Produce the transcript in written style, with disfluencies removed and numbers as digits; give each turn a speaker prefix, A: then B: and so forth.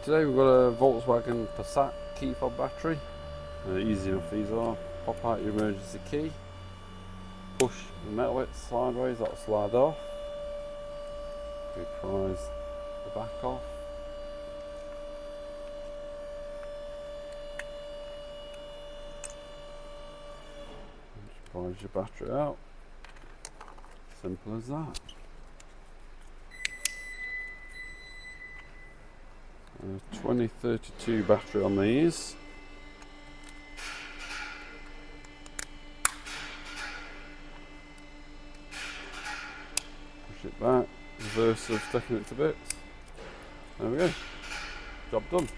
A: Today we've got a Volkswagen Passat key fob battery. Easy enough these are. Pop out your emergency key, push the metal bit sideways, that'll slide off. Prise the back off. Just prise your battery out. Simple as that. 2032 battery on these. Push it back, reverse of taking it to bits. There we go. Job done.